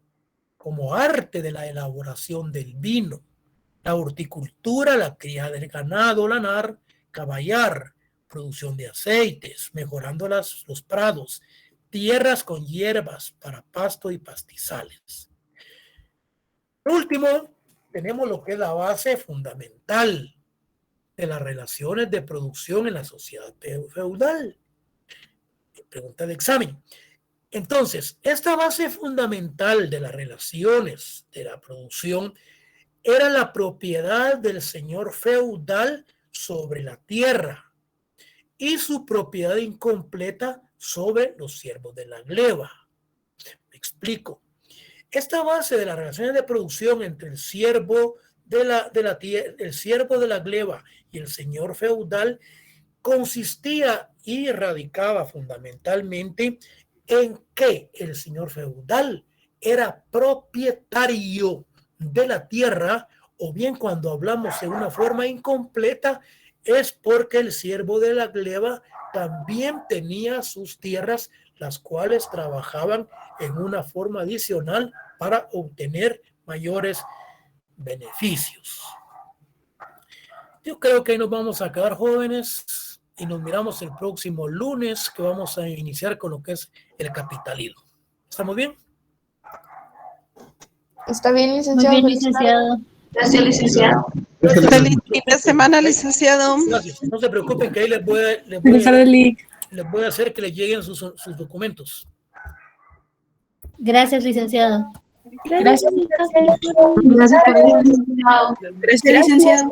como arte de la elaboración del vino. La horticultura, la cría del ganado lanar, caballar, producción de aceites, mejorando los prados, tierras con hierbas para pasto y pastizales. Por último, tenemos lo que es la base fundamental de las relaciones de producción en la sociedad feudal. Pregunta de examen. Entonces, esta base fundamental de las relaciones de la producción era la propiedad del señor feudal sobre la tierra y su propiedad incompleta sobre los siervos de la gleba. Me explico. Esta base de las relaciones de producción entre el siervo el siervo de la gleba y el señor feudal consistía y radicaba fundamentalmente en que el señor feudal era propietario de la tierra, o bien cuando hablamos de una forma incompleta es porque el siervo de la gleba también tenía sus tierras, las cuales trabajaban en una forma adicional para obtener mayores beneficios. Yo creo que ahí nos vamos a quedar, jóvenes, y nos miramos el próximo lunes, que vamos a iniciar con lo que es el capitalismo. ¿Estamos bien? Está bien, licenciado. Muy bien, licenciado. Gracias, licenciado. Feliz fin de semana, licenciado. Gracias. No se preocupen, que ahí les voy a hacer que les lleguen sus documentos. Gracias, licenciado. Gracias, licenciado. Gracias, licenciado.